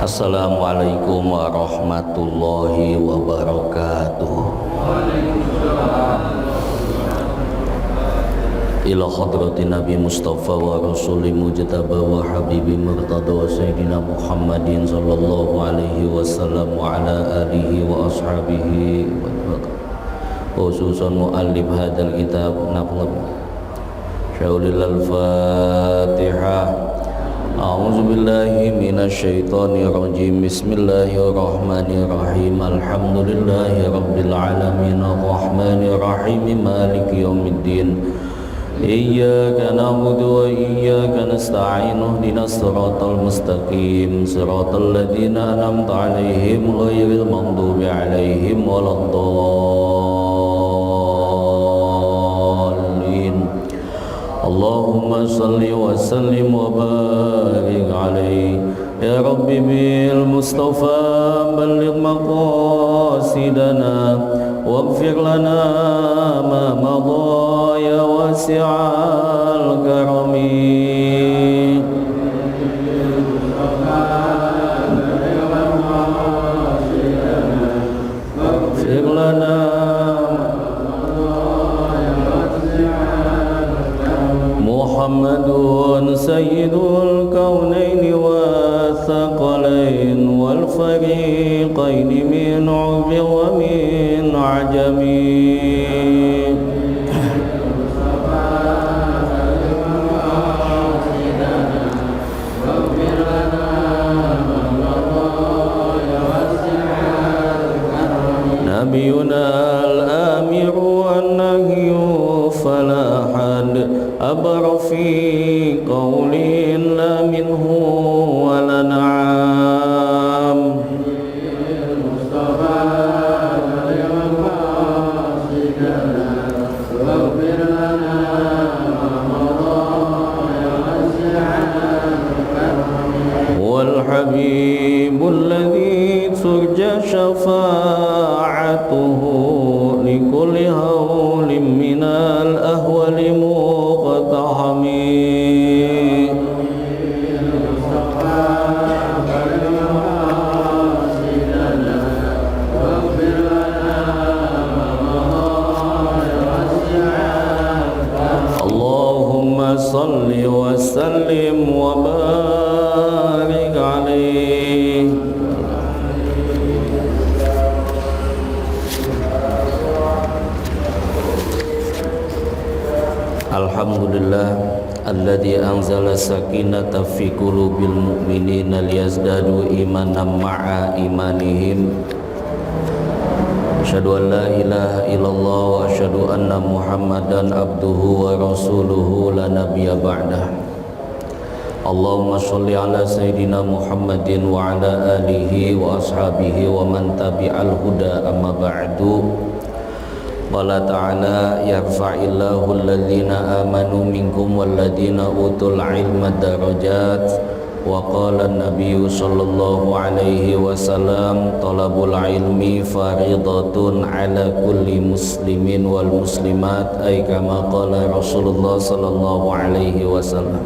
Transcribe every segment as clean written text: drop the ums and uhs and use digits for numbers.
Assalamualaikum warahmatullahi wabarakatuh. Ila hadrati Nabi Mustafa wa Rasuli Mujtaba wa Habibi Murtada wa Sayyidina Muhammadin sallallahu alaihi wasallam wa ala alihi wa ashabihi wa khususan muallif hadal kitab naqlab syaulil al-fatihah. A'udzu billahi minasy syaithanir rajim. Bismillahirrahmanirrahim. Alhamdulillahi rabbil alamin arrahmanir rahim maliki yaumiddin. Iyyaka na'budu wa iyyaka nasta'in. Ihdinas siratal mustaqim. Siratal ladzina an'amta 'alaihim ghairil maghdubi 'alaihim waladdallin. Allahumma salli wa sallim wa barik alaihi. Ya Rabbi bil Mustafa balligh maqasidana waghfir lana ma madha ya wasi'al karami. Waghfir lana Muhammadun sayyidul kaunaini wa thaqalain wal fariqaini min 'urbi wa min 'ajami. Nabiyuna al-amiru an-nahyu falahad abara fi qawlin la minhu wa la na'am. Wal habibul ladzi turja syafa'atuhu li kulli hawlin minal ahwali muqtahami. Allahumma salli wa sallim wa barik alaihi. Alhamdulillah alladzi anzala sakinata fi qulubil mu'minina liyazdadu imanan ma'a imanihim. Asyhadu an la ilaha illallah wa asyhadu anna Muhammadan abduhu wa rasuluhu la nabiyya ba'dah. Allahumma sholli ala sayyidina Muhammadin wa ala alihi wa ashabihi wa man tabi'al huda amma ba'du. Qala ta'ala yarfa'illahu alladhina amanu minkum walladhina utul ilma darajat. Wa qala an-nabiyyu sallallahu alaihi wasallam talabul ilmi faridatun ala kulli muslimin wal muslimat ay kama qala Rasulullah sallallahu alaihi wasallam.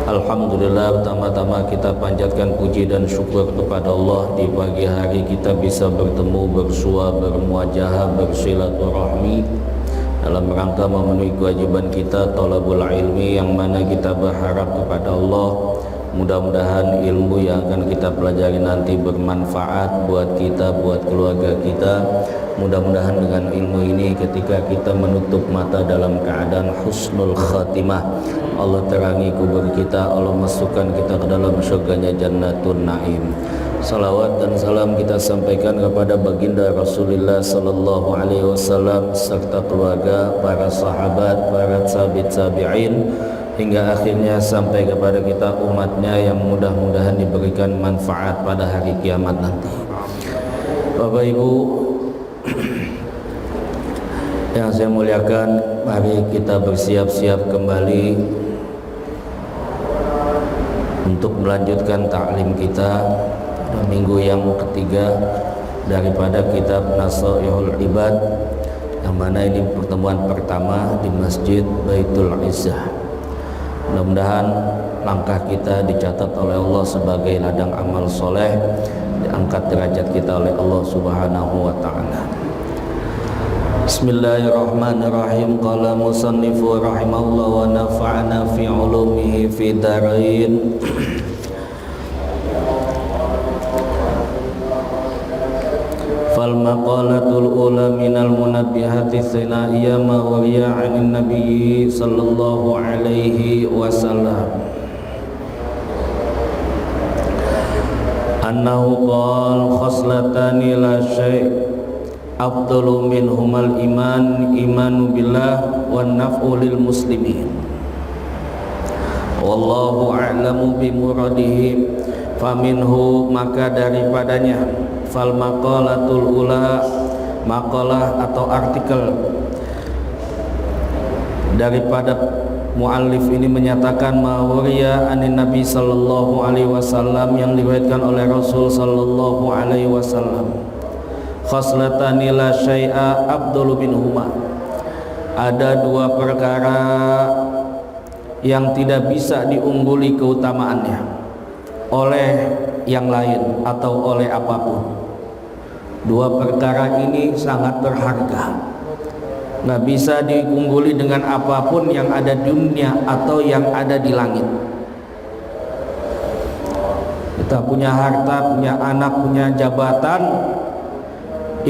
Alhamdulillah, pertama-tama kita panjatkan puji dan syukur kepada Allah. Di pagi hari kita bisa bertemu, bersua, bermuajahah, bersilaturahmi dalam rangka memenuhi kewajiban kita thalabul ilmi, yang mana kita berharap kepada Allah mudah-mudahan ilmu yang akan kita pelajari nanti bermanfaat buat kita, buat keluarga kita. Mudah-mudahan dengan ilmu ini ketika kita menutup mata dalam keadaan husnul khatimah, Allah terangi kubur kita, Allah masukkan kita ke dalam surganya Jannatun Naim. Salawat dan salam kita sampaikan kepada baginda Rasulullah sallallahu alaihi wasallam serta keluarga, para sahabat, para tabi'in hingga akhirnya sampai kepada kita umatnya yang mudah-mudahan diberikan manfaat pada hari kiamat nanti. Bapak Ibu yang saya muliakan, mari kita bersiap-siap kembali untuk melanjutkan taklim kita minggu yang ketiga daripada kitab Nasaihul Ibad, yang mana ini pertemuan pertama di Masjid Baitul Izzah. Mudah-mudahan langkah kita dicatat oleh Allah sebagai ladang amal soleh, diangkat derajat kita oleh Allah Subhanahu wa ta'ala. Bismillahirrahmanirrahim. Qala musannifu rahimahullah wa nafa'ana fi ulumihi fi darain. Fal maqalatul ula minal munabbihati thinaiya ma wariya 'anin nabiy sallallahu alaihi wasallam annahu qala khoslatani la syai' afdalu minhumal imanu billah wan naf'u lil muslimin wallahu a'lamu bimuradihi. Faminhu, maka daripadanya, fal maqalatul ula, maqalah atau artikel daripada muallif ini menyatakan ma'wuriya anin nabi sallallahu alaihi wasallam, yang diriwayatkan oleh Rasul sallallahu alaihi wasallam, khoslatani la syai'a abdulu minhuma, ada dua perkara yang tidak bisa diungguli keutamaannya oleh yang lain atau oleh apapun. Dua perkara ini sangat berharga, nggak bisa diungguli dengan apapun yang ada di dunia atau yang ada di langit. Kita punya harta, punya anak, punya jabatan,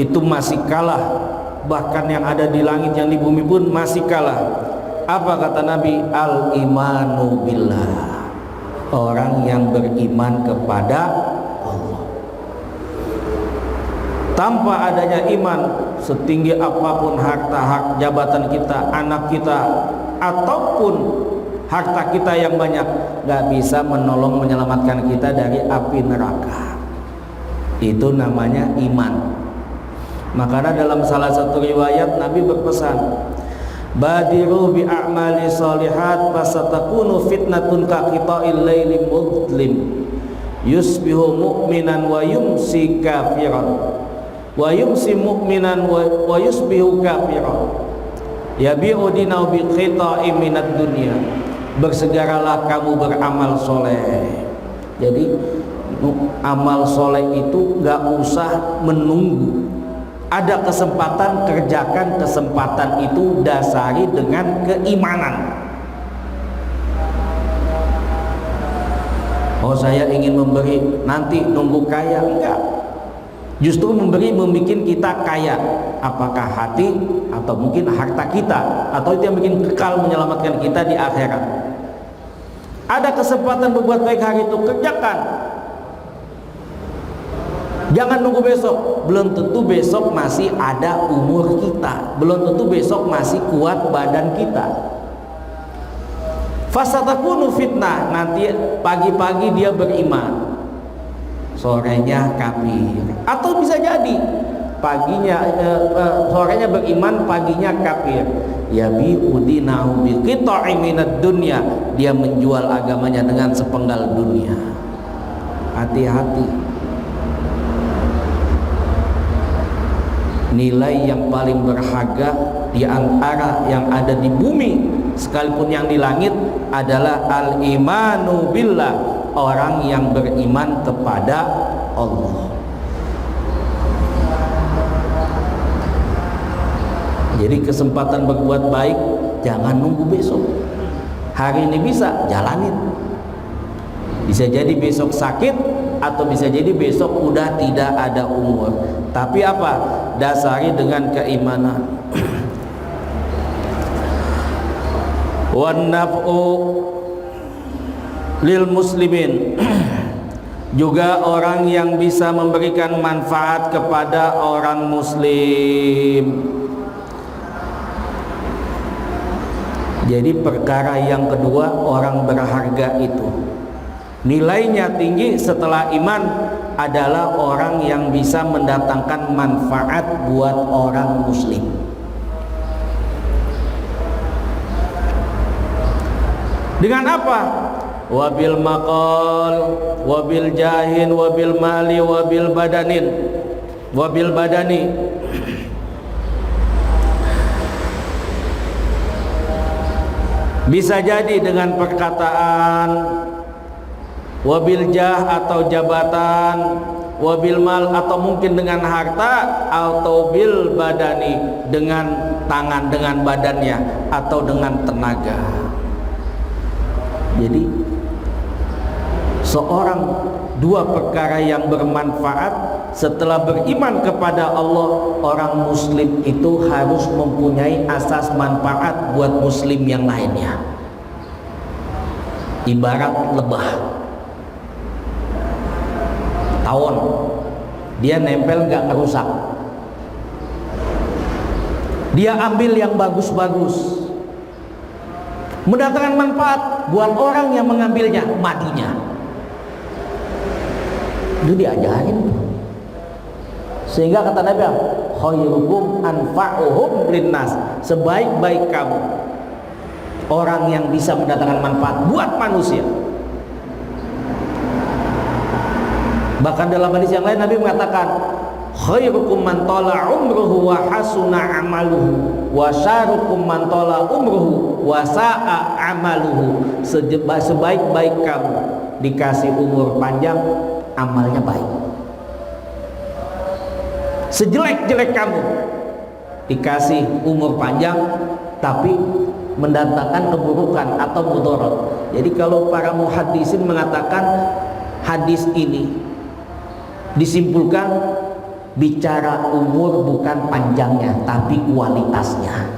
itu masih kalah. Bahkan yang ada di langit, yang di bumi pun masih kalah. Apa kata Nabi? Al-imanu billah, orang yang beriman kepada Allah. Tanpa adanya iman, setinggi apapun harta, hak jabatan kita, anak kita, ataupun harta kita yang banyak, gak bisa menolong menyelamatkan kita dari api neraka. Itu namanya iman. Makanya dalam salah satu riwayat Nabi berpesan, badiru bi a'mali sholihat fasatakunu fitnatun ka qita'il laili mudlim yusbihu mu'minan wa yumsi kafiran wa yumsi mu'minan wa yusbihu kafiran yabi'u dinahu bi qita'i minad dunya. Bersegeralah kamu beramal soleh. Jadi amal soleh itu gak usah menunggu. Ada kesempatan, kerjakan kesempatan itu, dasari dengan keimanan. Oh, saya ingin memberi, nanti nunggu kaya. Enggak, justru memberi membuat kita kaya. Apakah hati atau mungkin harta kita, atau itu yang bikin kekal menyelamatkan kita di akhirat. Ada kesempatan berbuat baik hari itu, kerjakan. Jangan nunggu besok. Belum tentu besok masih ada umur kita, belum tentu besok masih kuat badan kita. Fasatakunu fitnah, nanti pagi-pagi dia beriman, sorenya kafir. Atau bisa jadi paginya sorenya beriman, paginya kafir. Yabi udinahu bi qita'i minad dunya, dia menjual agamanya dengan sepenggal dunia. Hati-hati. Nilai yang paling berharga di antara yang ada di bumi sekalipun yang di langit adalah al-imanu billah, orang yang beriman kepada Allah. Jadi kesempatan berbuat baik jangan nunggu besok. Hari ini bisa, jalanin. Bisa jadi besok sakit, atau bisa jadi besok udah tidak ada umur. Tapi apa? Dasari dengan keimanan. Wan naf'u lil muslimin, juga orang yang bisa memberikan manfaat kepada orang muslim. Jadi perkara yang kedua, orang berharga itu nilainya tinggi setelah iman adalah orang yang bisa mendatangkan manfaat buat orang muslim. Dengan apa? Wabil maqal, wabil jahin, wabil mali, wabil badanin, wabil badani. Bisa jadi dengan perkataan, wabil jah atau jabatan, wabil mal atau mungkin dengan harta, atau bil badani dengan tangan, dengan badannya, atau dengan tenaga. Jadi seorang dua perkara yang bermanfaat. Setelah beriman kepada Allah, orang muslim itu harus mempunyai asas manfaat buat muslim yang lainnya. Ibarat lebah, tawon, dia nempel gak ngerusak, dia ambil yang bagus-bagus, mendatangkan manfaat buat orang yang mengambilnya, matinya. Itu diajarin. Sehingga kata Nabi, khairukum anfa'uhum linnas, sebaik-baik kamu orang yang bisa mendatangkan manfaat buat manusia. Bahkan dalam hadis yang lain Nabi mengatakan, khairukum man tala umruhu wa hasuna amaluhu wa syarukum man tala umruhu wa sa'a amaluhu. Sebaik-baik kamu dikasih umur panjang, amalnya baik. Sejelek-jelek kamu dikasih umur panjang tapi mendatangkan keburukan atau mudarat. Jadi kalau para muhaddisin mengatakan hadis ini disimpulkan bicara umur bukan panjangnya tapi kualitasnya.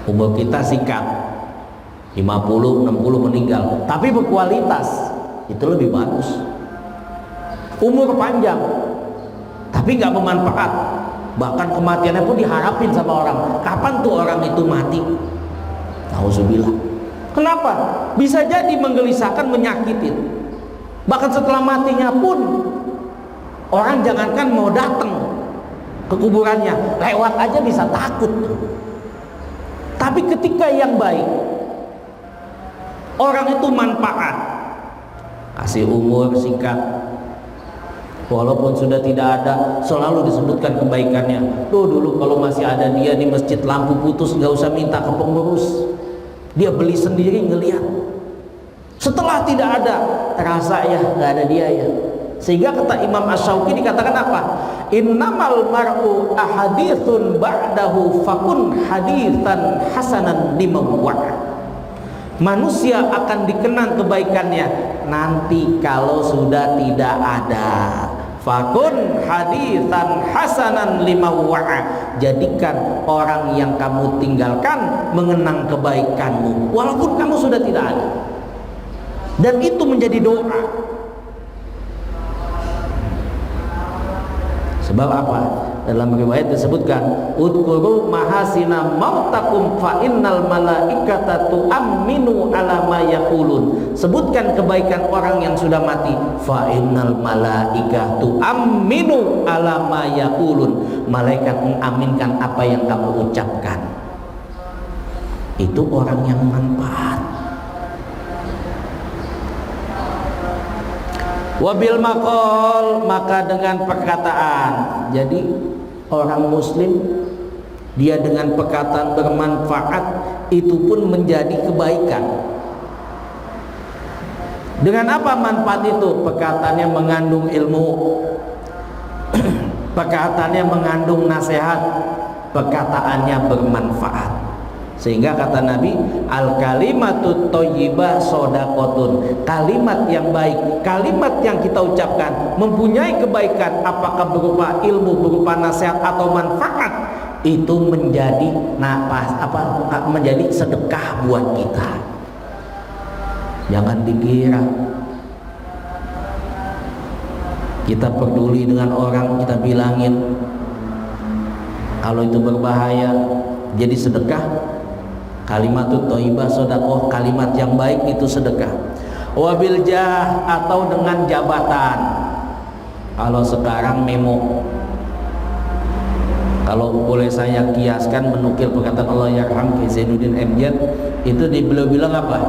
Umur kita singkat 50, 60 meninggal, tapi berkualitas itu lebih bagus. Umur panjang tapi nggak bermanfaat, bahkan kematiannya pun diharapin sama orang. Kapan tuh orang itu mati? Nauzubillah. Kenapa? Bisa jadi menggelisahkan, menyakitin. Bahkan setelah matinya pun orang jangankan mau datang ke kuburannya, lewat aja bisa takut. Tapi ketika yang baik, orang itu manfaat, kasih umur singkat, walaupun sudah tidak ada, selalu disebutkan kebaikannya. Tuh dulu kalau masih ada dia di masjid, lampu putus, nggak usah minta ke pengurus, dia beli sendiri ngelihat. Setelah tidak ada, terasa ya nggak ada dia ya. Sehingga kata Imam Ash-Shawqi dikatakan apa? Innamal mar'u ahadithun ba'dahu fakun hadithan hasanan limawwa'. Manusia akan dikenang kebaikannya nanti kalau sudah tidak ada. Fakun haditsan hasanan limawwa'a. Jadikan orang yang kamu tinggalkan mengenang kebaikanmu walaupun kamu sudah tidak ada. Dan itu menjadi doa. Sebab apa? Dalam riwayat disebutkan, udkuru mahasina mautakum fa innal malaikata tu'minu ala ma yaqulun. Sebutkan kebaikan orang yang sudah mati, fa innal malaikata tu'minu ala ma yaqulun. Malaikat mengaminkan apa yang kamu ucapkan. Itu orang yang manfaat. Wabil maqal, maka dengan perkataan. Jadi orang muslim dia dengan perkataan bermanfaat itu pun menjadi kebaikan. Dengan apa manfaat itu? Perkataannya mengandung ilmu, perkataannya mengandung nasihat, perkataannya bermanfaat. Sehingga kata Nabi, al kalimatut thayyibah shadaqatun. Kalimat yang baik, kalimat yang kita ucapkan mempunyai kebaikan, apakah berupa ilmu, berupa nasihat atau manfaat, itu menjadi menjadi sedekah buat kita. Jangan dikira kita peduli dengan orang, kita bilangin kalau itu berbahaya jadi sedekah. Kalimatut thayyibah sedekah, kalimat yang baik itu sedekah. Wabil jah, atau dengan jabatan. Kalau sekarang memo, kalau boleh saya kiaskan menukil perkataan Allah yarham Zainuddin MZ, itu beliau bilang apa?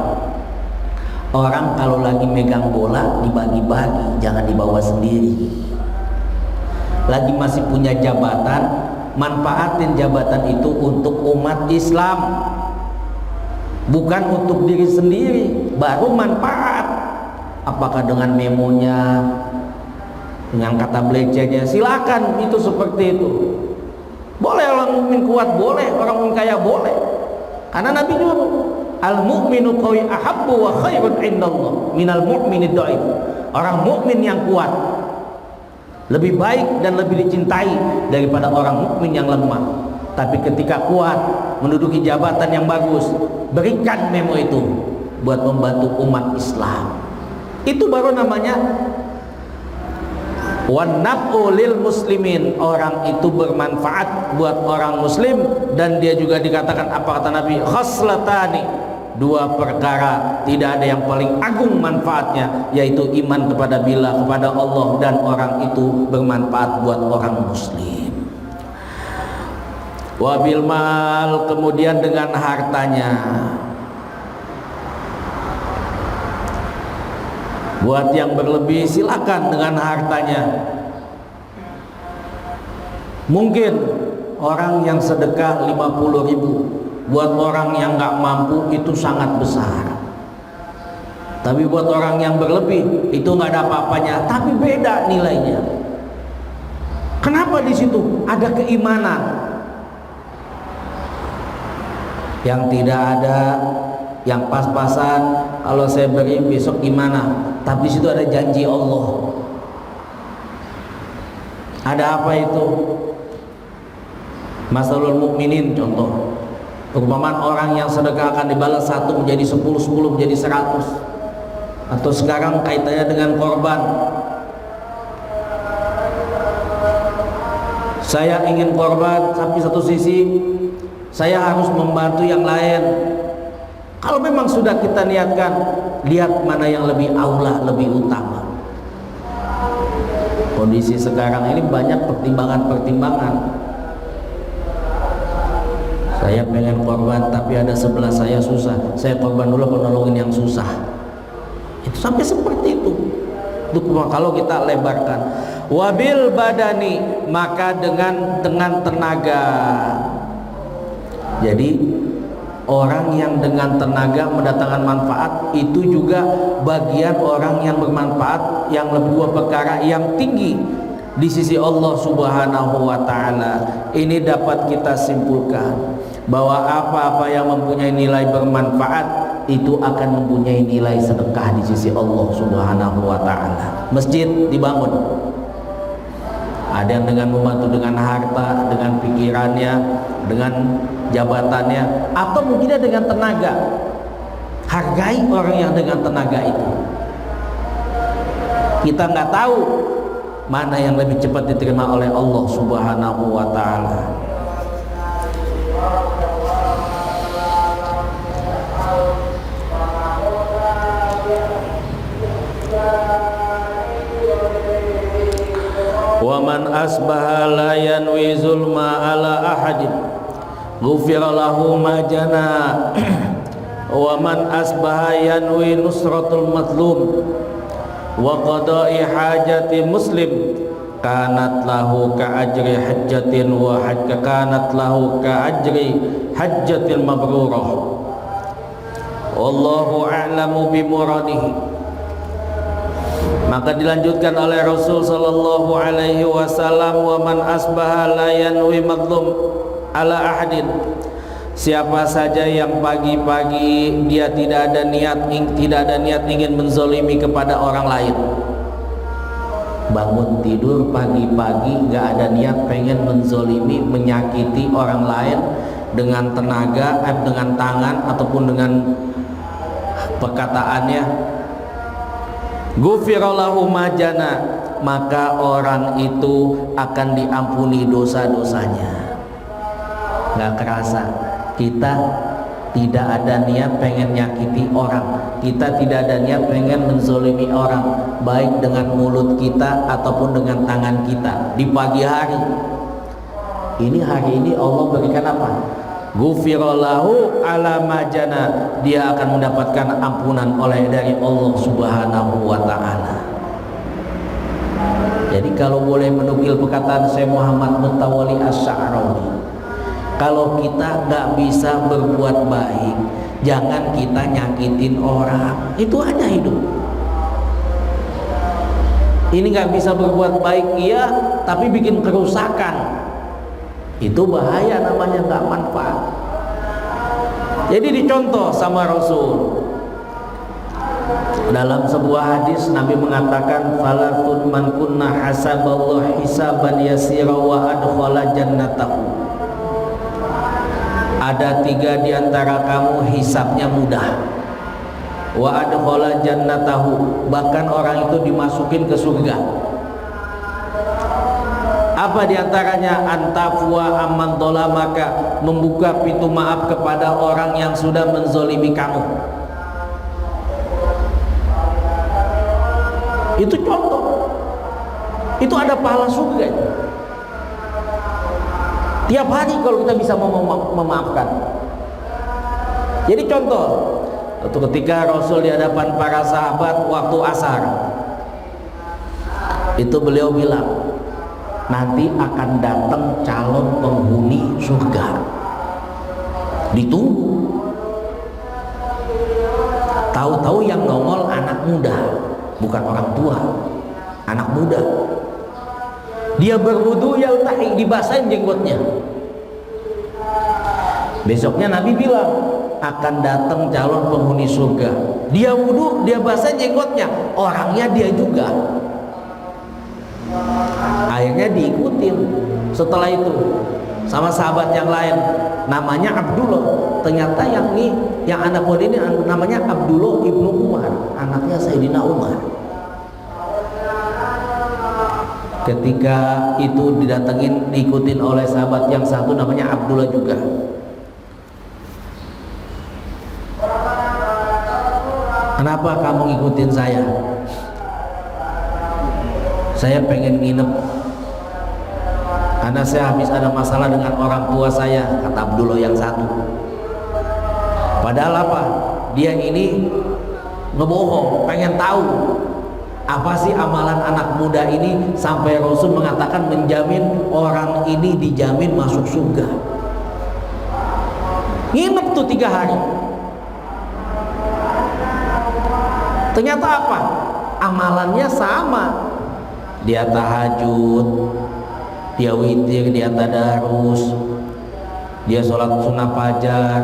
Orang kalau lagi megang bola dibagi-bagi, jangan dibawa sendiri. Lagi masih punya jabatan, manfaatin jabatan itu untuk umat Islam. bukan untuk diri sendiri, baru manfaat. Apakah dengan memonya, dengan kata belecehnya, silakan, itu seperti itu. Boleh orang mukmin kuat, boleh orang mukmin kaya, boleh. Karena Nabi nyuruh, al-mu'minu qawi ahabbu wa khairun indallah minal mu'minid dhaif. Orang mukmin yang kuat lebih baik dan lebih dicintai daripada orang mukmin yang lemah. Tapi ketika kuat, menduduki jabatan yang bagus, berikan memo itu buat membantu umat Islam. Itu baru namanya wan naf'u lil muslimin. Orang itu bermanfaat buat orang muslim. Dan dia juga dikatakan, apa kata Nabi, khaslatani, dua perkara tidak ada yang paling agung manfaatnya, yaitu iman kepada billah, kepada Allah, dan orang itu bermanfaat buat orang muslim. Wabil mal, kemudian dengan hartanya. Buat yang berlebih silakan dengan hartanya. Mungkin orang yang sedekah 50.000, buat orang yang nggak mampu itu sangat besar. Tapi buat orang yang berlebih itu nggak ada apa-apanya, tapi beda nilainya. Kenapa di situ? Ada keimanan. Yang tidak ada, yang pas-pasan, kalau saya beri besok gimana? Tapi di situ ada janji Allah. Ada apa itu? Masalul mukminin contoh. Perumpamaan orang yang sedekah akan dibalas 1 menjadi 10, 10 menjadi 100. Atau sekarang kaitannya dengan korban. Saya ingin korban, tapi satu sisi saya harus membantu yang lain. Kalau memang sudah kita niatkan, lihat mana yang lebih aula, lebih utama. Kondisi sekarang ini banyak pertimbangan-pertimbangan. Saya pengen korban, tapi ada sebelah saya susah. Saya korban dulu, kalau nolongin yang susah. Itu sampai seperti itu. Itu kalau kita lebarkan. Wabil badani, maka dengan tenaga. Jadi orang yang dengan tenaga mendatangkan manfaat itu juga bagian orang yang bermanfaat, yang lebih dua perkara yang tinggi di sisi Allah Subhanahu wa ta'ala. Ini dapat kita simpulkan bahwa apa-apa yang mempunyai nilai bermanfaat itu akan mempunyai nilai sedekah di sisi Allah Subhanahu wa ta'ala. Masjid dibangun, ada yang dengan membantu dengan harta, dengan pikirannya, dengan jabatannya, atau mungkin dengan tenaga. Hargai orang yang dengan tenaga itu. Kita nggak tahu mana yang lebih cepat diterima oleh Allah Subhanahu wa ta'ala. Wa man asbaha la yanwi zulma ala ahadin ghufira lahu ma jana wa man asbaha yanwi nusratul mazlum wa qada'i hajati muslim kanat lahu ka ajri hajjatin wa hajja kanat lahu ka ajri hajjatin mabrurah. Wallahu a'lamu bi muradihi. Maka dilanjutkan oleh Rasul sallallahu alaihi wasallam, wa man asbaha la yanwi madlum ala ahadin. Siapa saja yang pagi-pagi dia tidak ada niat ingin menzolimi kepada orang lain. Bangun tidur pagi-pagi gak ada niat pengen menzolimi, menyakiti orang lain dengan tenaga, dengan tangan ataupun dengan perkataannya. Ghufira lahu ma jana, maka orang itu akan diampuni dosa-dosanya. Gak kerasa kita tidak ada niat pengen nyakiti orang, kita tidak ada niat pengen menzolimi orang, baik dengan mulut kita ataupun dengan tangan kita. Di pagi hari ini, hari ini Allah berikan apa? Ghufira lahu ala ma jana, dia akan mendapatkan ampunan oleh dari Allah Subhanahu wa ta'ala. Jadi kalau boleh menukil perkataan Syekh Muhammad Mutawalli Asy'arawi, kalau kita gak bisa berbuat baik Jangan kita nyakitin orang. Itu aja hidup. Ini nggak bisa berbuat baik, iya, tapi bikin kerusakan. Itu bahaya, namanya nggak manfaat. Jadi dicontoh sama Rasul. Dalam sebuah hadis Nabi mengatakan, "Falathun man kunna hasaballah hisaban yasira wa adkhala jannatahu." Ada 3 di antara kamu hisabnya mudah. Wa adkhala jannatahu, bahkan orang itu dimasukin ke surga. Apa diantaranya? Antafwa amman dolamaka, membuka pintu maaf kepada orang yang sudah menzolimi kamu. Itu contoh. Itu ada pahala surga. Tiap hari kalau kita bisa memaafkan. Jadi contoh, waktu ketika Rasul di hadapan para sahabat waktu asar, itu beliau bilang, nanti akan datang calon penghuni surga. Ditunggu. Tahu-tahu yang nongol anak muda, bukan orang tua, anak muda. Dia berwudu, yaltahi, dibasahin jenggotnya. Besoknya Nabi bilang, akan datang calon penghuni surga. Dia wudu, dia basahin jenggotnya, orangnya dia juga. Akhirnya diikutin. Setelah itu sama sahabat yang lain, namanya Abdullah. Ternyata yang anak muda ini namanya Abdullah ibnu Umar, anaknya Sayyidina Umar. Ketika itu didatengin, diikutin oleh sahabat yang satu namanya Abdullah juga. Kenapa kamu ngikutin saya? Saya pengen nginep karena saya habis ada masalah dengan orang tua saya, kata Abdullah yang satu. Padahal apa? Dia ini ngebohong, pengen tahu apa sih amalan anak muda ini sampai Rasul mengatakan menjamin orang ini dijamin masuk surga. Nginep tuh 3 hari. Ternyata apa? Amalannya sama. Dia tahajud, dia witir, dia tadarus, dia sholat sunnah fajar,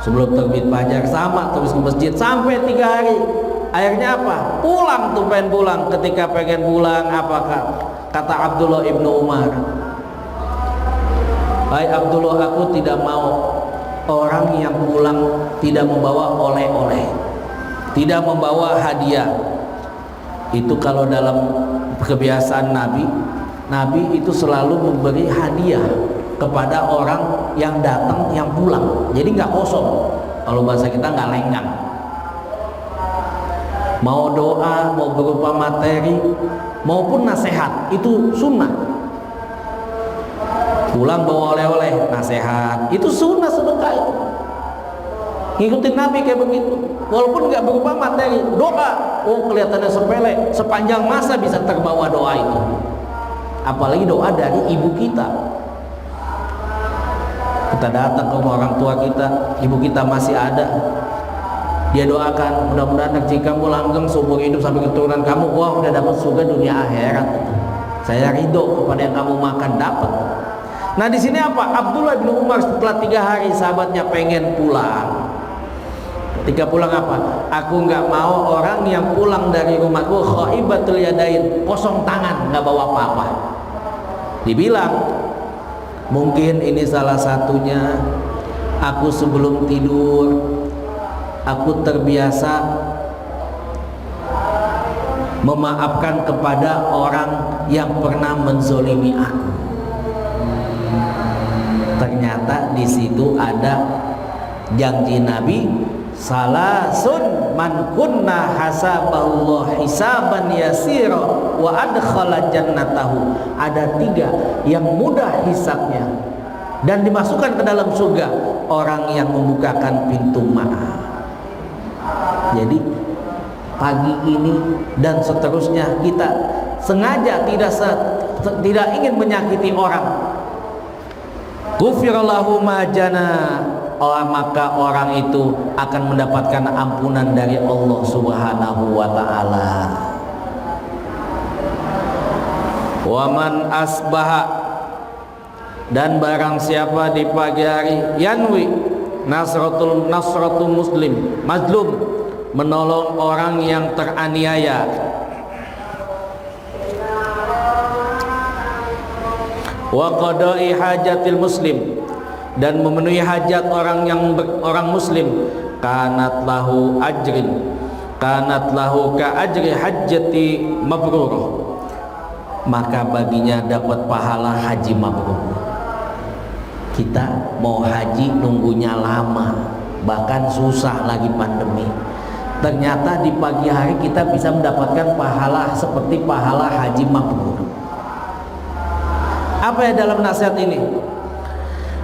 sebelum terbit fajar sama terus ke masjid sampai 3 hari. Akhirnya apa? Pulang tuh, pengen pulang. Ketika pengen pulang, apakah kata Abdullah ibnu Umar, "Hai Abdullah, aku tidak mau orang yang pulang tidak membawa oleh-oleh, tidak membawa hadiah." Itu kalau dalam kebiasaan Nabi itu selalu memberi hadiah kepada orang yang datang, yang pulang. Jadi nggak kosong. Kalau bahasa kita nggak lenggang. Mau doa, mau berupa materi, maupun nasihat, itu sunnah. Pulang bawa oleh-oleh, nasihat, itu sunnah sedekah itu. Ngikutin Nabi kayak begitu. Walaupun nggak berupa materi, doa, oh kelihatannya sepele, sepanjang masa bisa terbawa doa itu. Apalagi doa dari ibu kita. Kita datang ke rumah orang tua kita, ibu kita masih ada. Dia doakan, mudah-mudahan rezeki kamu langgeng seumur hidup sampai keturunan kamu. Wah, udah dapat surga dunia akhirat. Saya ridho kepada yang kamu makan, dapat. Nah di sini apa? Abdullah bin Umar setelah 3 hari sahabatnya pengen pulang. Ketika pulang apa? Aku nggak mau orang yang pulang dari rumahku khaibatul yadain, kosong tangan, nggak bawa apa-apa. Dibilang, mungkin ini salah satunya. Aku sebelum tidur, aku terbiasa memaafkan kepada orang yang pernah menzolimi aku. Ternyata di situ ada janji Nabi, salasun man kunna hasaballah hisaban yasira wa adkhala jannatahu. Ada 3 yang mudah hisabnya dan dimasukkan ke dalam surga, orang yang membukakan pintu maaf. Jadi pagi ini dan seterusnya kita sengaja tidak ingin menyakiti orang. Ghufirallahu ma jana maka orang itu akan mendapatkan ampunan dari Allah Subhanahu wa taala. Wa man asbaha, dan barang siapa di pagi hari yanwi nasratul muslim mazlum, menolong orang yang teraniaya, wa qada'i hajatil muslim, dan memenuhi hajat orang muslim, kanat lahu ka ajri hajjati mabrur, maka baginya dapat pahala haji mabrur. Kita mau haji nunggunya lama, bahkan susah lagi pandemi. Ternyata di pagi hari kita bisa mendapatkan pahala seperti pahala haji mabrur. Apa ya dalam nasihat ini?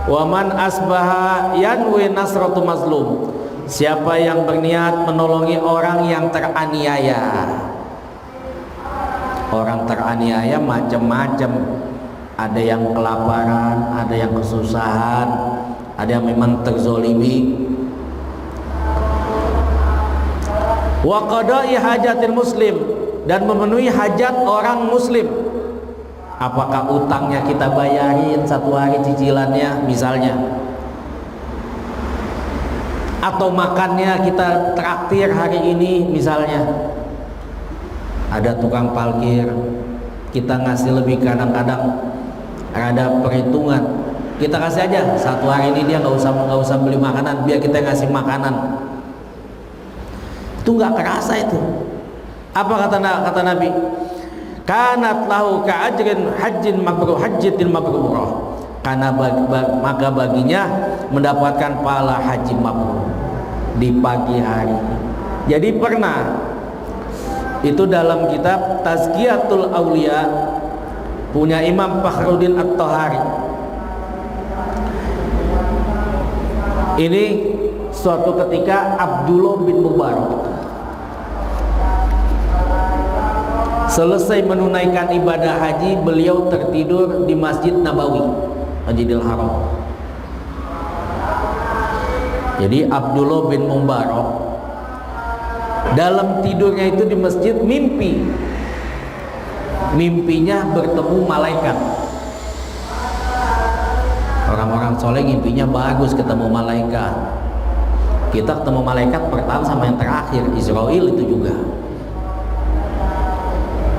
Waman asbaha yanwi nasratu mazlum, siapa yang berniat menolongi orang yang teraniaya. Orang teraniaya macam-macam, ada yang kelaparan, ada yang kesusahan, ada yang memang terzolimi. Wa qada'i hajatil muslim, dan memenuhi hajat orang muslim. Apakah utangnya kita bayarin satu hari cicilannya misalnya, atau makannya kita traktir hari ini misalnya. Ada tukang parkir, kita ngasih lebih, kadang-kadang ada perhitungan, kita kasih aja satu hari ini, dia nggak usah beli makanan, biar kita ngasih makanan. Itu nggak kerasa itu. Apa kata Nabi? Kanat lahu ka ajrin hajjin mabrur, hajjatin mabrurah, karena maka baginya mendapatkan pahala haji mabrur di pagi hari. Jadi pernah itu dalam kitab Tazkiyatul Auliya punya Imam Fakhruddin At-Thahari. Ini suatu ketika Abdullah bin Mubarak selesai menunaikan ibadah haji, beliau tertidur di Masjid Nabawi, Masjidil Haram. Jadi Abdullah bin Mubarak dalam tidurnya itu di masjid mimpinya bertemu malaikat. Orang-orang soleh mimpinya bagus, ketemu malaikat. Kita ketemu malaikat pertama sama yang terakhir, Israel itu juga.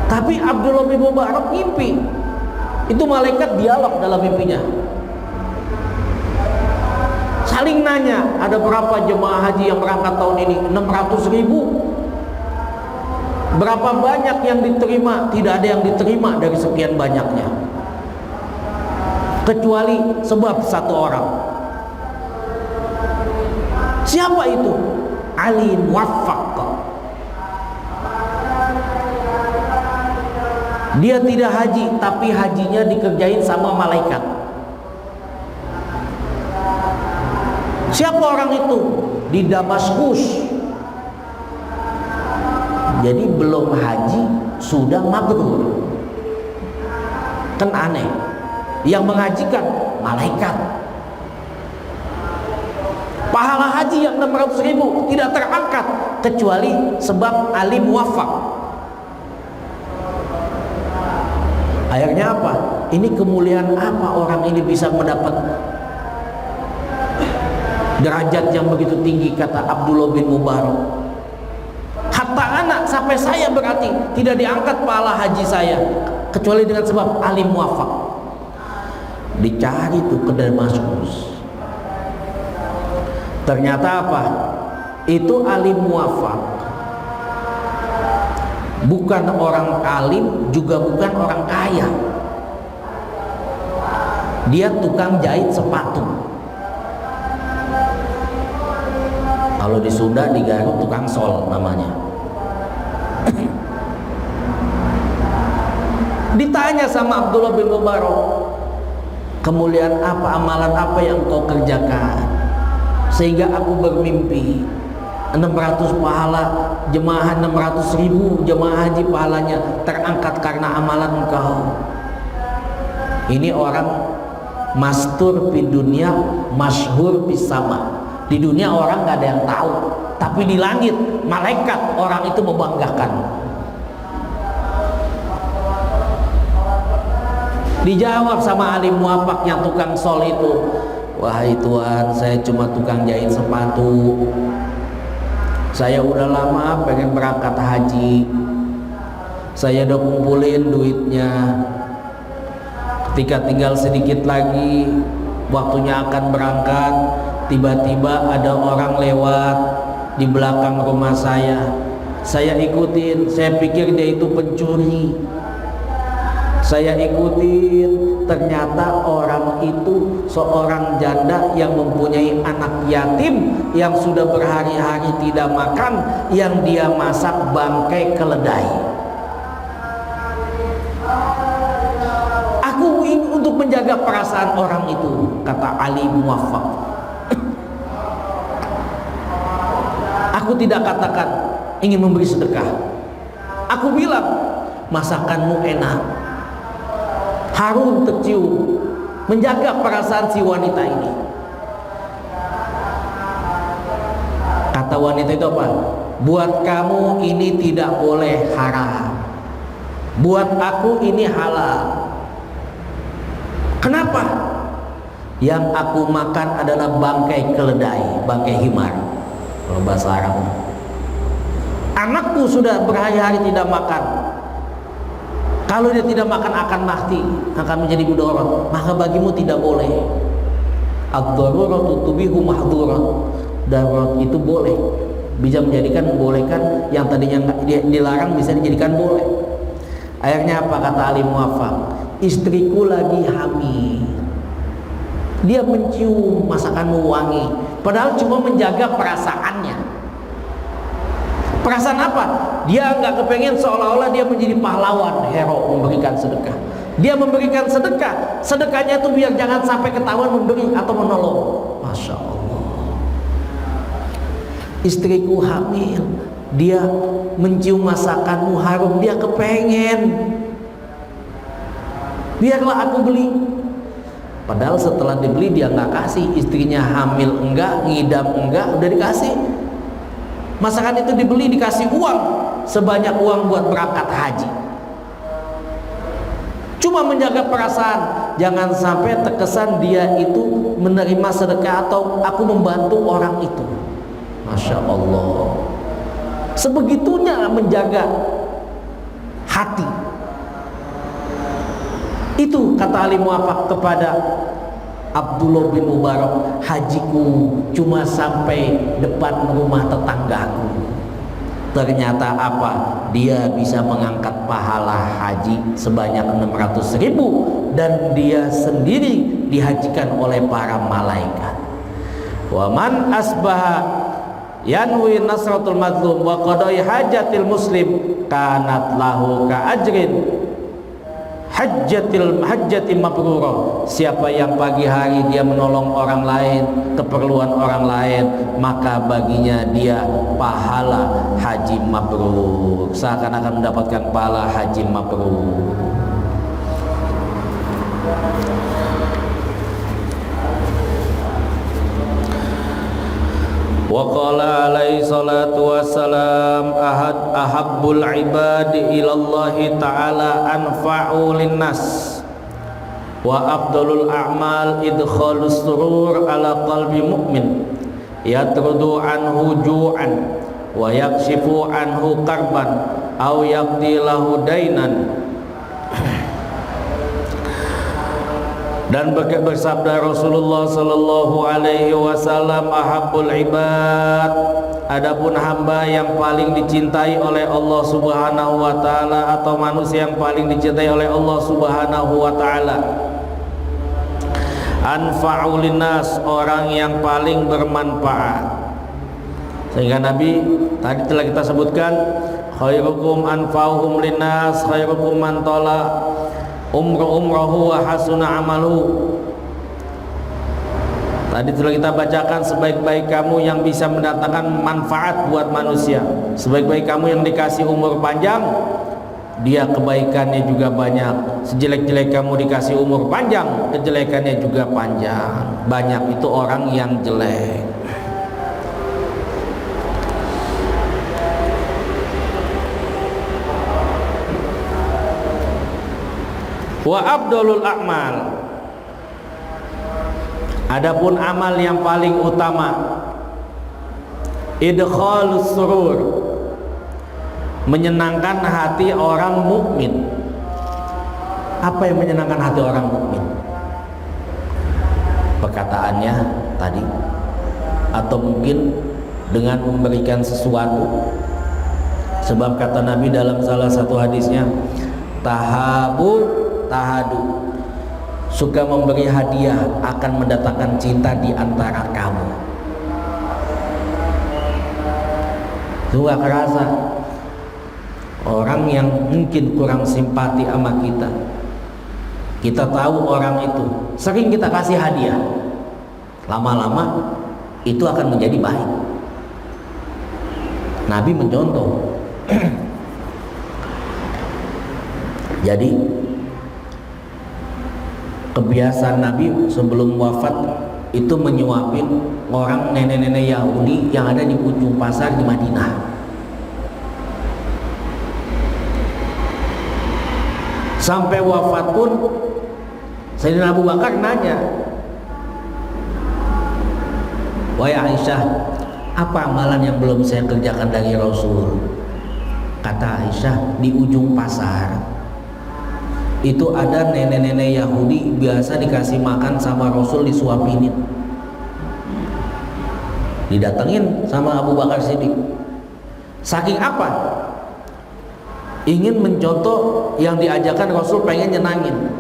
Tapi Abdullah bin Mubarak mimpi itu malaikat dialog dalam mimpinya, saling nanya, ada berapa jemaah haji yang berangkat tahun ini? 600.000. Berapa banyak yang diterima? Tidak ada yang diterima dari sekian banyaknya, kecuali sebab satu orang. Siapa itu? Ali Muwaffaq. Dia tidak haji, tapi hajinya dikerjain sama malaikat. Siapa orang itu? Di Damaskus. Jadi belum haji sudah mabrur. Kan aneh. Yang mengajikan malaikat. Pahala haji yang 600.000 tidak terangkat kecuali sebab Ali Muwaffaq. Akhirnya apa? Ini kemuliaan apa orang ini bisa mendapat derajat yang begitu tinggi, kata Abdullah bin Mubarak. Hatta anak, sampai saya berarti tidak diangkat pahala haji saya kecuali dengan sebab Ali Muwaffaq. Dicari tuh ke Damaskus. Ternyata apa? Itu Ali Muwaffaq bukan orang alim, juga bukan orang kaya. Dia tukang jahit sepatu. Kalau di Sunda, di Garut, tukang sol namanya. Ditanya sama Abdullah bin Mubarak, kemuliaan apa, amalan apa yang kau kerjakan sehingga aku bermimpi 600 pahala jemaah, 600.000 jemaah haji pahalanya terangkat karena amalan engkau. Ini orang Mastur di dunia, masyhur di sama. Di dunia orang nggak ada yang tahu, tapi di langit malaikat orang itu membanggakan. Dijawab sama alim muafak yang tukang sol itu, wahai Tuhan, saya cuma tukang jahit sepatu. Saya udah lama pengen berangkat haji. Saya udah kumpulin duitnya. Ketika tinggal sedikit lagi waktunya akan berangkat, tiba-tiba ada orang lewat di belakang rumah saya. Saya ikutin, saya pikir dia itu pencuri. Saya ikutin, ternyata orang itu seorang janda yang mempunyai anak yatim yang sudah berhari-hari tidak makan, yang dia masak bangkai keledai. Aku ingin untuk menjaga perasaan orang itu, kata Ali Muwaffaq. Aku tidak katakan ingin memberi sedekah. Aku bilang masakanmu enak, harum tercium, menjaga perasaan si wanita ini. Kata wanita itu apa? Buat kamu ini tidak boleh haram, buat aku ini halal. Kenapa? Yang aku makan adalah bangkai keledai, bangkai himar kalau bahasa Arab. Anakku sudah berhari-hari tidak makan. Kalau dia tidak makan akan mati, akan menjadi mudarat, maka bagimu tidak boleh. Ad-daruratu tubihu mahdhurat. Darurat itu boleh, bisa menjadikan membolehkan yang tadinya dilarang bisa dijadikan boleh. Akhirnya apa kata Ali Muwaffaq? Istriku lagi hamil. Dia mencium masakanmu wangi, padahal cuma menjaga perasaannya. Perasaan apa? Dia nggak kepengen seolah-olah dia menjadi pahlawan, hero memberikan sedekah. Dia memberikan sedekah, sedekahnya itu biar jangan sampai ketahuan memberi atau menolong. Masya Allah. Istriku hamil, dia mencium masakanmu harum, dia kepengen. Biarlah aku beli. Padahal setelah dibeli dia nggak kasih. Istrinya hamil enggak, ngidam enggak, udah dikasih. Masakan itu dibeli, dikasih uang sebanyak uang buat berangkat haji. Cuma menjaga perasaan, jangan sampai terkesan dia itu menerima sedekah atau aku membantu orang itu. Masya Allah. Sebegitunya menjaga hati. Itu kata Ali Muwaffaq kepada Abdullah bin Mubarak, hajiku cuma sampai depan rumah tetanggaku. Ternyata apa? Dia bisa mengangkat pahala haji sebanyak 600.000 dan dia sendiri dihajikan oleh para malaikat. Wa man asbaha yanwi nasratul mazlum wa qadai hajatil muslim kanat lahu ka ajrin hajjati mabrurah. Siapa yang pagi hari dia menolong orang lain, keperluan orang lain, maka baginya dia pahala haji mabrur, seakan-akan mendapatkan pahala haji mabrur. Wa qala alaihi salatu wassalam ahabbul ibadi ilallahi ta'ala anfa'u linnas wa afdalul a'mal idkhalus surur ala qalbi mu'min yatrudu anhu ju'an wa yakshifu anhu karban aw yaqdi lahu dainan. Dan bersabda Rasulullah sallallahu alaihi wasallam, ahabbul ibad, adapun hamba yang paling dicintai oleh Allah Subhanahu wa taala atau manusia yang paling dicintai oleh Allah Subhanahu wa taala, anfa'u linnas, orang yang paling bermanfaat. Sehingga Nabi tadi telah kita sebutkan, khairukum anfa'uhum linnas, khairukum man tala umrahu wa hasuna amalu. Tadi telah kita bacakan, sebaik-baik kamu yang bisa mendatangkan manfaat buat manusia, sebaik-baik kamu yang dikasih umur panjang, dia kebaikannya juga banyak. Sejelek-jelek kamu dikasih umur panjang, kejelekannya juga panjang. Banyak itu orang yang jelek. Wa afdalul a'mal, adapun amal yang paling utama, idkhalus surur, menyenangkan hati orang mukmin. Apa yang menyenangkan hati orang mukmin? Perkataannya tadi, atau mungkin dengan memberikan sesuatu. Sebab kata Nabi dalam salah satu hadisnya, tahabu tahadu, suka memberi hadiah akan mendatangkan cinta di antara kamu. Juga kerasa orang yang mungkin kurang simpati sama kita, kita tahu orang itu, sering kita kasih hadiah, lama-lama itu akan menjadi baik. Nabi mencontoh. Jadi kebiasaan Nabi sebelum wafat itu menyuapin orang nenek-nenek Yahudi yang ada di ujung pasar di Madinah. Sampai wafat pun Sayyidina Abu Bakar nanya, "Wahai Aisyah, apa amalan yang belum saya kerjakan dari Rasul?" Kata Aisyah, di ujung pasar itu ada nenek-nenek Yahudi biasa dikasih makan sama Rasul, disuapinin, didatengin sama Abu Bakar Siddiq. Saking apa? Ingin mencontoh yang diajarkan Rasul, pengen nyenangin.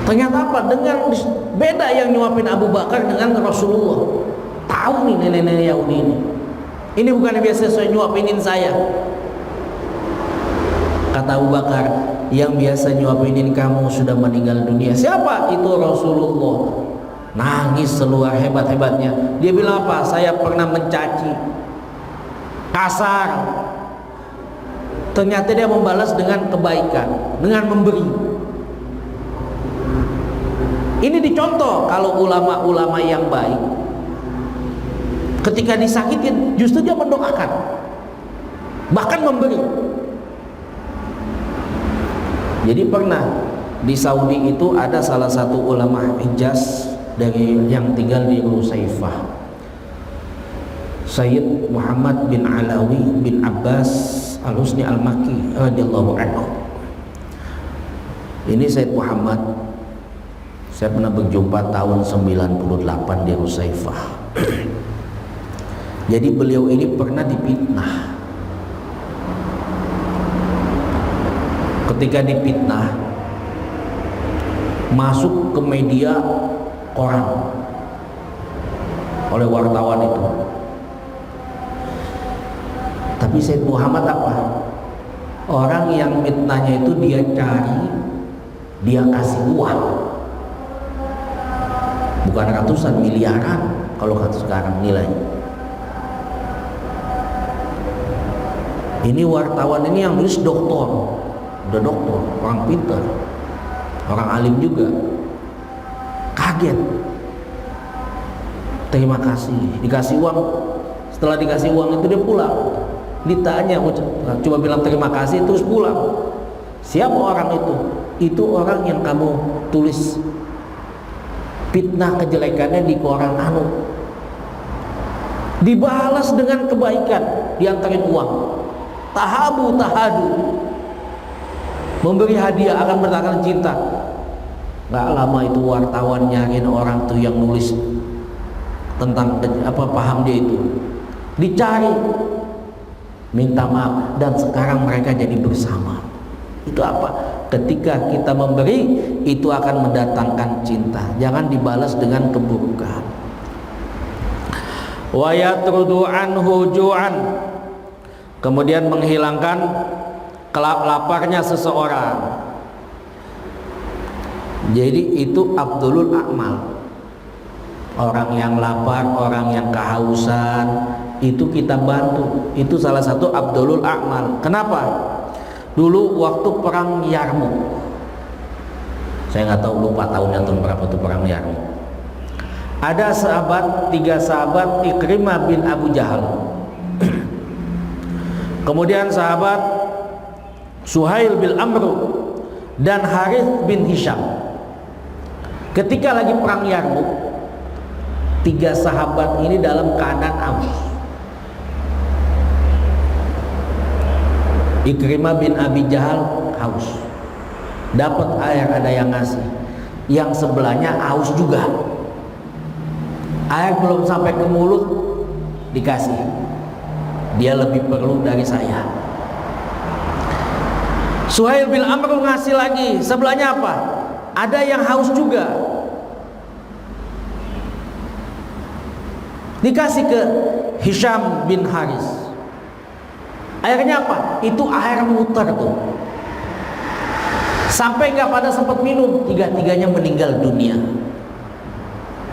Ternyata apa? Dengan beda yang nyuapin Abu Bakar dengan Rasulullah. Tahu nih nenek-nenek Yahudi ini bukan biasa saya nyuapinin saya. Kata Abu Bakar, yang biasa nyuapinin kamu sudah meninggal dunia. Siapa? Itu Rasulullah. Nangis seluar hebat-hebatnya. Dia bilang apa? Saya pernah mencaci, kasar. Ternyata dia membalas dengan kebaikan, dengan memberi. Ini dicontoh kalau ulama-ulama yang baik, ketika disakitin justru dia mendoakan, bahkan memberi. Jadi pernah di Saudi itu ada salah satu ulama Hijaz dari yang tinggal di Rusaifah, Sayyid Muhammad bin Alawi bin Abbas Al-Husni Al-Makki radhiyallahu anhu. Ini Sayyid Muhammad, saya pernah berjumpa tahun 98 di Rusaifah. Jadi beliau ini pernah dipitnah. Ketika dipitnah, masuk ke media koran oleh wartawan itu. Tapi Sayyid Muhammad apa? Orang yang mitnahnya itu dia cari, dia kasih uang. Bukan ratusan, miliaran kalau kata sekarang nilainya. Ini wartawan ini yang nulis doktor, udah doktor, orang pintar, orang alim juga. Kaget. Terima kasih, dikasih uang. Setelah dikasih uang itu dia pulang. Ditanya, coba bilang terima kasih terus pulang. Siapa orang itu? Itu orang yang kamu tulis fitnah kejelekannya di koran anu. Dibalas dengan kebaikan, diantarin uang. Tahabu tahadu, memberi hadiah akan mendatangkan cinta. Gak lama itu wartawan nyariin orang tuh yang nulis tentang apa paham dia itu, dicari, minta maaf, dan sekarang mereka jadi bersama. Itu apa? Ketika kita memberi, itu akan mendatangkan cinta. Jangan dibalas dengan keburukan. Wa yatrudu anhu ju'an, kemudian menghilangkan laparnya seseorang. Jadi itu Abdulul A'mal. Orang yang lapar, orang yang kehausan, itu kita bantu. Itu salah satu afdholul a'mal. Kenapa? Dulu waktu perang Yarmuk, saya nggak tahu, lupa tahunnya tahun berapa tuh perang Yarmuk. Ada sahabat, 3 sahabat, Ikrimah bin Abu Jahal, kemudian sahabat Suhail bin Amr dan Harith bin Hisham. Ketika lagi perang Yarmuk, 3 sahabat ini dalam keadaan aus. Ikrimah bin Abi Jahal haus, dapat air, ada yang ngasih, yang sebelahnya haus juga, air belum sampai ke mulut dikasih, dia lebih perlu dari saya. Suhail bin Amr ngasih lagi, sebelahnya apa? Ada yang haus juga, dikasih ke Hisham bin Haris. Airnya apa? Itu air mutar tuh, sampai nggak pada sempat minum, 3-tiganya meninggal dunia.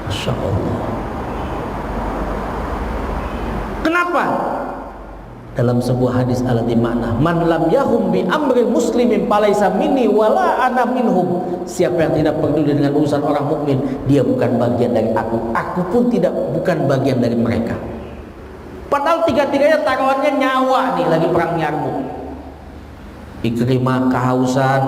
Masya Allah. Kenapa? Dalam sebuah hadis alati makna, man lam yahum bi amril muslimin falaisa minni wala ana minhum. Siapa yang tidak peduli dengan urusan orang mukmin, dia bukan bagian dari aku pun bukan bagian dari mereka. Padahal 3-tiganya taruhannya nyawa nih, lagi perang Yarmuk. Ikrimah kehausan,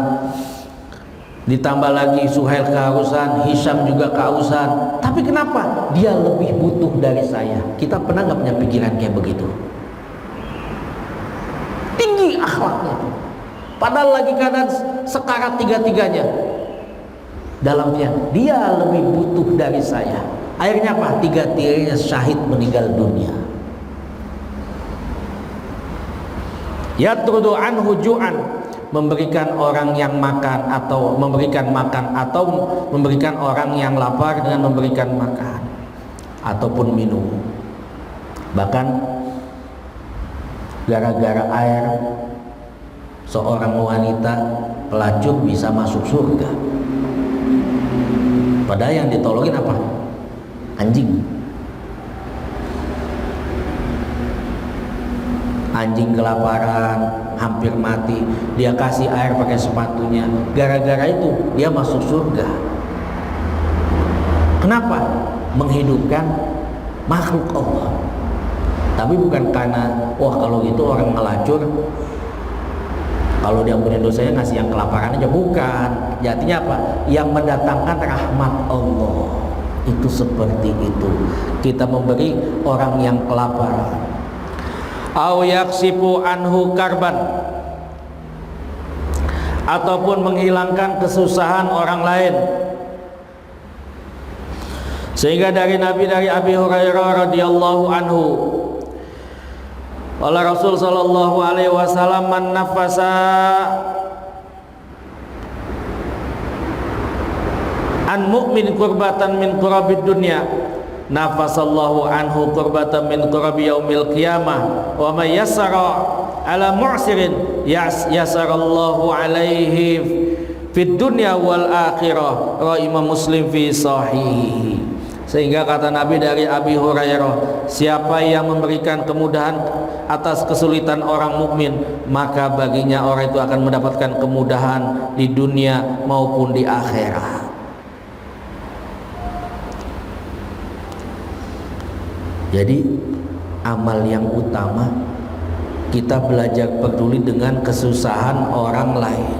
ditambah lagi Suhail kehausan, Hisham juga kehausan. Tapi kenapa? Dia lebih butuh dari saya. Kita pernah nggak punya pikiran kayak begitu? Tinggi akhlaknya, padahal lagi keadaan sekarat 3-tiganya. Dalamnya dia lebih butuh dari saya. Akhirnya apa? 3-tiganya syahid, meninggal dunia. Yatrudu anhu ju'an, memberikan orang yang makan atau memberikan makan, atau memberikan orang yang lapar dengan memberikan makan ataupun minum. Bahkan gara-gara air, seorang wanita pelacur bisa masuk surga. Padahal yang ditolongin apa? Anjing. Anjing kelaparan, hampir mati, dia kasih air pakai sepatunya. Gara-gara itu dia masuk surga. Kenapa? Menghidupkan makhluk Allah. Tapi bukan karena wah kalau gitu orang ngelacur, kalau diampuni dosanya ngasih yang kelaparan aja, bukan. Jadinya apa? Yang mendatangkan rahmat Allah. Itu seperti itu. Kita memberi orang yang kelaparan. Au yaksifu anhu karban, ataupun menghilangkan kesusahan orang lain. Sehingga dari Abi Hurairah radhiyallahu anhu, oleh Rasul sallallahu alaihi wasallam, man nafasa an mu'min kurbatan min kurabid dunya, nafasallahu anhu kurbatan min kurabi yaumil qiyamah, wa may yassara ala mu'sirin yassarallahu alaihi fid dunya wal akhirah. Rawi Imam Muslim fi sahih. Sehingga kata Nabi dari Abi Hurairah, siapa yang memberikan kemudahan atas kesulitan orang mukmin, maka baginya orang itu akan mendapatkan kemudahan di dunia maupun di akhirat. Jadi amal yang utama, kita belajar peduli dengan kesusahan orang lain.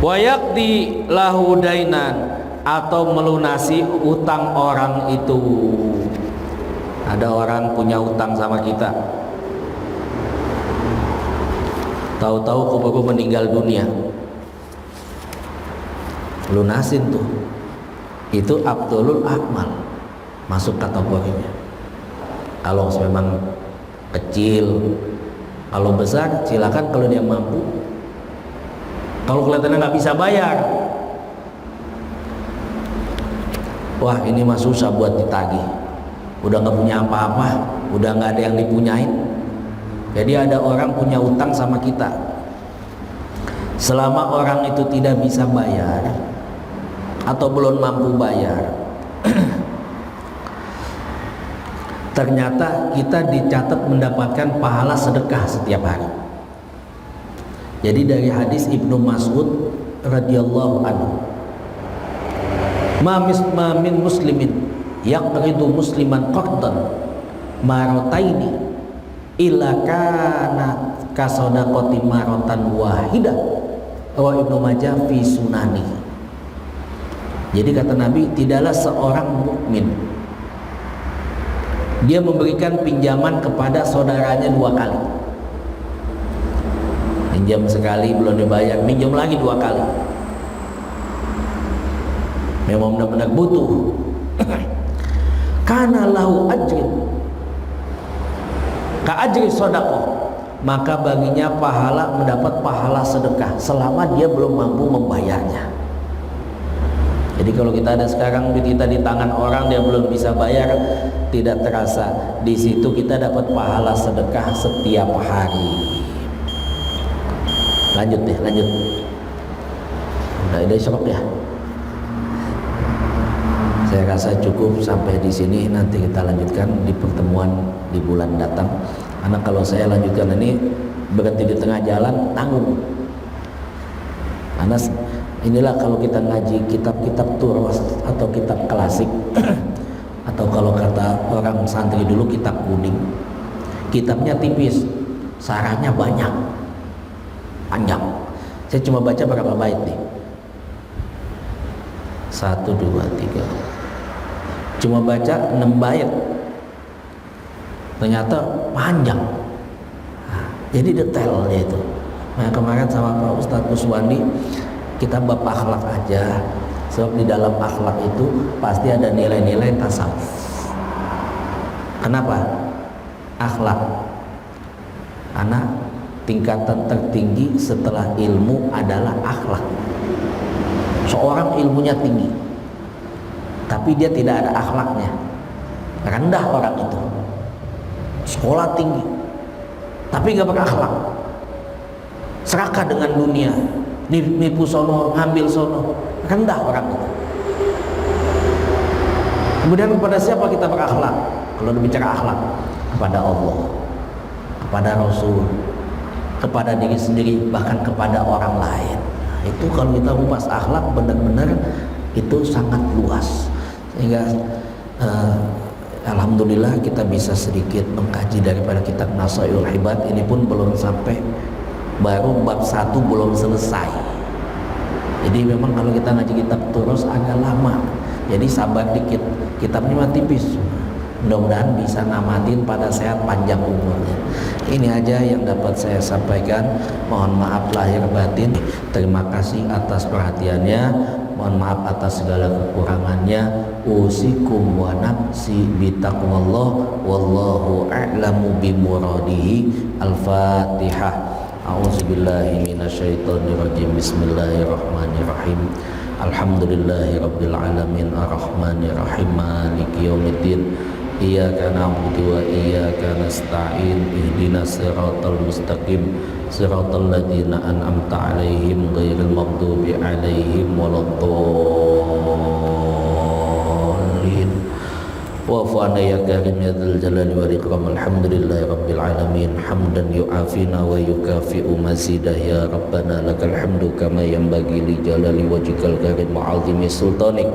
Wa yaqdi lahu dainan, atau melunasi utang orang itu. Ada orang punya utang sama kita, tahu-tahu keburu meninggal dunia, lunasin tuh. Itu afdholul a'mal, masuk kategorinya. Kalau memang kecil, kalau besar silakan kalau dia mampu. Kalau kelihatannya nggak bisa bayar, wah ini mah susah buat ditagih, udah nggak punya apa-apa, udah nggak ada yang dipunyain. Jadi ada orang punya utang sama kita, selama orang itu tidak bisa bayar atau belum mampu bayar, ternyata kita dicatat mendapatkan pahala sedekah setiap hari. Jadi dari hadis Ibnu Mas'ud radhiyallahu anhu, ma min muslimin yaqridu musliman qardan marataini illa kana kasodaqati maratan wahidah. Wa Ibnu Majah fi sunani. Jadi kata Nabi, tidaklah seorang mukmin dia memberikan pinjaman kepada saudaranya 2 kali. Pinjam sekali belum dibayar, pinjam lagi 2 kali. Memang benar-benar butuh. Kana lahu ajrin ka ajri sedekah, maka baginya pahala, mendapat pahala sedekah selama dia belum mampu membayarnya. Jadi kalau kita ada sekarang duit kita di tangan orang, dia belum bisa bayar, tidak terasa di situ kita dapat pahala sedekah setiap hari. Lanjut deh, lanjut. Udah syok ya. Saya rasa cukup sampai di sini, nanti kita lanjutkan di pertemuan di bulan datang. Karena kalau saya lanjutkan ini berhenti di tengah jalan, tanggung. Karena inilah kalau kita ngaji kitab-kitab turos atau kitab klasik atau kalau kata orang santri dulu kitab kuning, kitabnya tipis, sarahnya banyak, panjang. Saya cuma baca berapa bait nih? 1, 2, 3. Cuma baca 6 bait, ternyata panjang. Nah, jadi detailnya itu. Nah, kemarin sama Pak Ustadz Muswandi kita bab akhlak aja, sebab di dalam akhlak itu pasti ada nilai-nilai tasawuf. Kenapa? Akhlak, karena tingkatan tertinggi setelah ilmu adalah akhlak. Seorang ilmunya tinggi, tapi dia tidak ada akhlaknya, rendah orang itu. Sekolah tinggi, tapi gak berakhlak, serakah dengan dunia, nipu sono, ngambil sono, rendah orang itu. Kemudian kepada siapa kita berakhlak? Kalau berbicara akhlak, kepada Allah, kepada Rasul, kepada diri sendiri, bahkan kepada orang lain. Itu kalau kita kupas akhlak benar-benar itu sangat luas, sehingga alhamdulillah kita bisa sedikit mengkaji daripada kitab Nasaihul Ibad. Ini pun belum sampai, baru bab 1 belum selesai. Jadi memang kalau kita ngaji kitab terus agak lama, jadi sabar dikit, kitabnya mah tipis. Mudah-mudahan bisa namatin pada sehat panjang umurnya. Ini aja yang dapat saya sampaikan. Mohon maaf lahir batin. Terima kasih atas perhatiannya. Mohon maaf atas segala kekurangannya. Usikum wa nafsi bitaqwallah wallahu a'lamu bimuradihi. Al-Fatihah. A'udzubillahi minasyaitonirrajim. Bismillahirrahmanirrahim. Alhamdulillahi rabbil alamin arrahmanirrahim maliki yaumiddin. Iyyaka na'budu wa iyyaka nasta'in. Ihdinas siratal mustaqim, siratal ladzina an'amta 'alaihim ghairil maghdubi 'alaihim waladdallin. Wa'fu 'anna ya karim ya dzal jalali wal ikram. Alhamdulillahi rabbil alamin hamdan yu'afina wa yukafi'u mazidah. Ya rabbana lakal hamdu kama yanbaghi li jalali wajhikal karim wa 'azimi sultanik.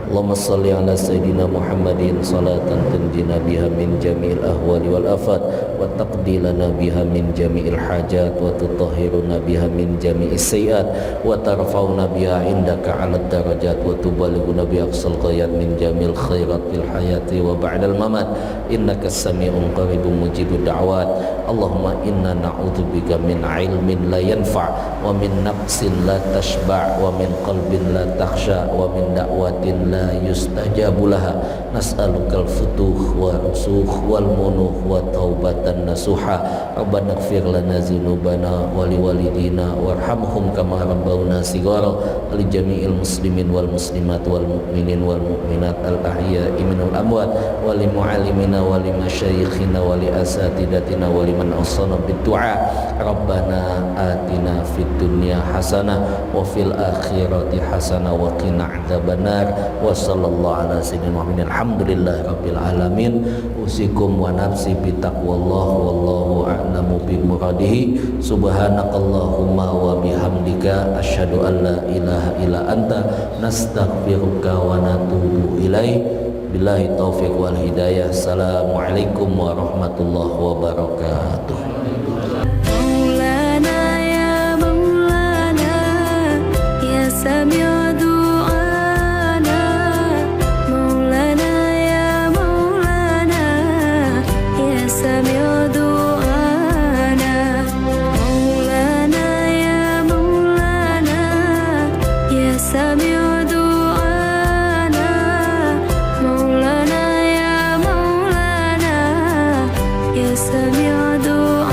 Allahumma salli ala sayyidina Muhammadin salatan tunjina biha min jami'il ahwali wal afat wa taqdi lana biha min jami'il hajat wa tutahhiruna biha min jami'is sayyiat wa tarfa'una biha indaka 'ala darajat wa tubalighuna bi aqsal ghayat min jami'il khairat fil hayati wa ba'dal mamat. Innaka as-sami'un qaribun mujibud da'wat. Allahumma inna na'udzubika min 'ilmin la yanfa' wa min nafsin la tashba' wa min qalbin la takhsha wa min da'watin la yustajabu laha. Nas'alukal futuh wa rusukh wal munuh wa taubatan nasuha. Rabbana ighfir lana dzunubana wa liwalidina warhamhum kama rabbawna shighara. Li jami'il muslimin wal muslimat wal mu'minin wal mu'minat al ahya'i minal amwat wa li mu'allimina wa li masyayikhina wa li asatidatina wa liman awsana bid du'a. Rabbana atina fid dunya hasanah wa fil akhirati hasanah wa qina adzabannar. Wa sallallahu ala sayyidina Muhammadin alhamdulillahi rabbil alamin. usikum wa nafsi bitaqwallah wallahu a'lamu bimuradihi. Subhanakallahumma wa bihamdika asyhadu an la ilaha illa anta nastaghfiruka wa natubu ilaik. Billahi taufiq wal hidayah. Assalamualaikum warahmatullahi wabarakatuh. سميع دعاء